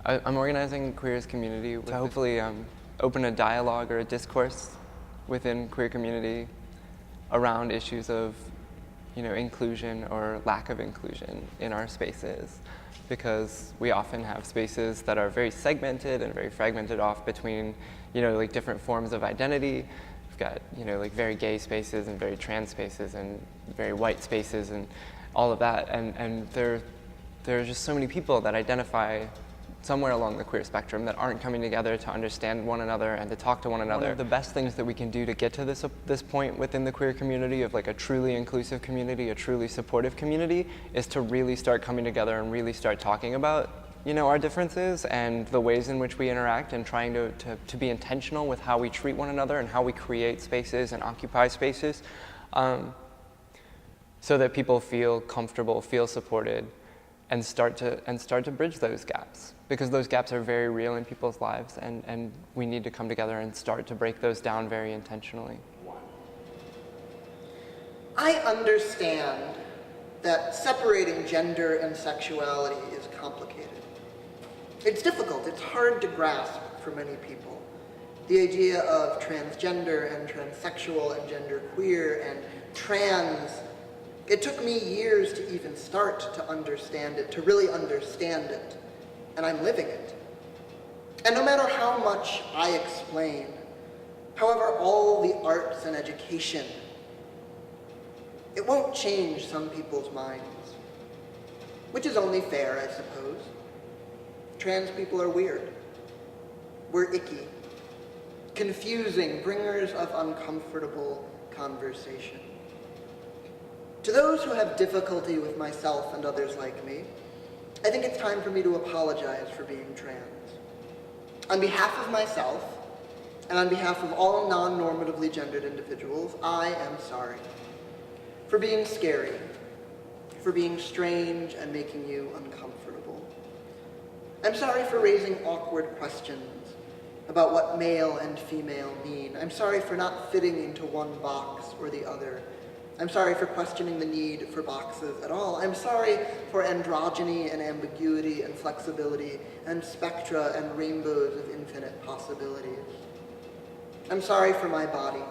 I'm organizing Queer as Community to hopefully open a dialogue or a discourse within queer community around issues of, inclusion or lack of inclusion in our spaces, because we often have spaces that are very segmented and very fragmented off between, like different forms of identity. We've got, like very gay spaces and very trans spaces and very white spaces and all of that, and there are just so many people that identify somewhere along the queer spectrum that aren't coming together to understand one another and to talk to one another. One of the best things that we can do to get to this point within the queer community of like a truly inclusive community, a truly supportive community, is to really start coming together and really start talking about, our differences and the ways in which we interact, and trying to be intentional with how we treat one another and how we create spaces and occupy spaces, so that people feel comfortable, feel supported, and start to bridge those gaps, because those gaps are very real in people's lives, and we need to come together and start to break those down very intentionally. I understand that separating gender and sexuality is complicated. It's difficult, it's hard to grasp for many people. The idea of transgender and transsexual and genderqueer and trans, it took me years to even start to understand it, to really understand it, and I'm living it. And no matter how much I explain, however all the arts and education, it won't change some people's minds, which is only fair, I suppose. Trans people are weird. We're icky, confusing, bringers of uncomfortable conversation. To those who have difficulty with myself and others like me, I think it's time for me to apologize for being trans. On behalf of myself, and on behalf of all non-normatively gendered individuals, I am sorry. For being scary, for being strange and making you uncomfortable. I'm sorry for raising awkward questions about what male and female mean. I'm sorry for not fitting into one box or the other. I'm sorry for questioning the need for boxes at all. I'm sorry for androgyny and ambiguity and flexibility and spectra and rainbows of infinite possibilities. I'm sorry for my body.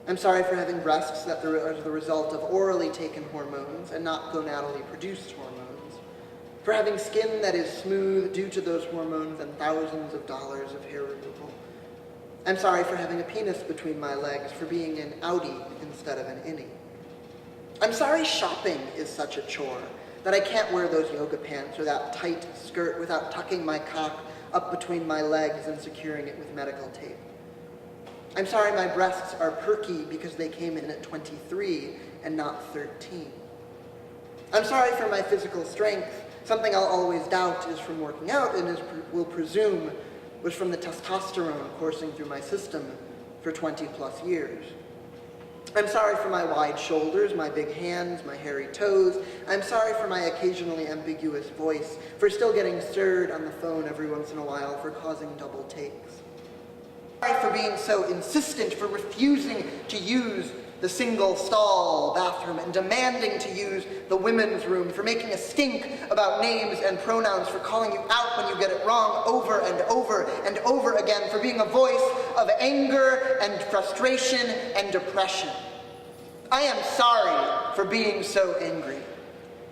I'm sorry for having breasts that are the result of orally taken hormones and not gonadally produced hormones. For having skin that is smooth due to those hormones and thousands of dollars of hair removal. I'm sorry for having a penis between my legs, for being an outie instead of an innie. I'm sorry shopping is such a chore, that I can't wear those yoga pants or that tight skirt without tucking my cock up between my legs and securing it with medical tape. I'm sorry my breasts are perky because they came in at 23 and not 13. I'm sorry for my physical strength. Something I'll always doubt is from working out, and will presume was from the testosterone coursing through my system for 20 plus years. I'm sorry for my wide shoulders, my big hands, my hairy toes. I'm sorry for my occasionally ambiguous voice, for still getting stirred on the phone every once in a while, for causing double takes. Sorry for being so insistent, for refusing to use the single stall bathroom and demanding to use the women's room, for making a stink about names and pronouns, for calling you out when you get it wrong over and over and over again, for being a voice of anger and frustration and depression. I am sorry for being so angry,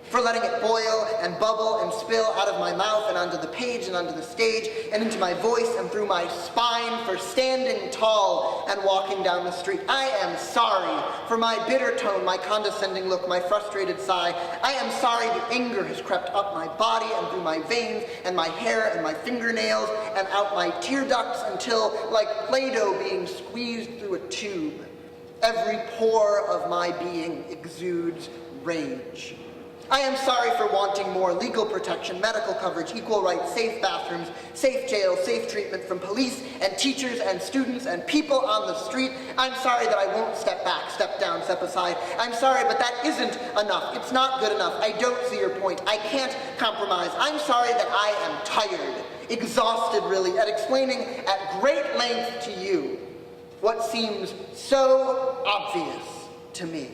for letting it boil and bubble and spill out of my mouth and onto the page and onto the stage and into my voice and through my spine, for standing tall and walking down the street. I am sorry for my bitter tone, my condescending look, my frustrated sigh. I am sorry the anger has crept up my body and through my veins and my hair and my fingernails and out my tear ducts until, like Play-Doh being squeezed through a tube, every pore of my being exudes rage. I am sorry for wanting more legal protection, medical coverage, equal rights, safe bathrooms, safe jails, safe treatment from police and teachers and students and people on the street. I'm sorry that I won't step back, step down, step aside. I'm sorry, but that isn't enough. It's not good enough. I don't see your point. I can't compromise. I'm sorry that I am tired, exhausted really, at explaining at great length to you what seems so obvious to me.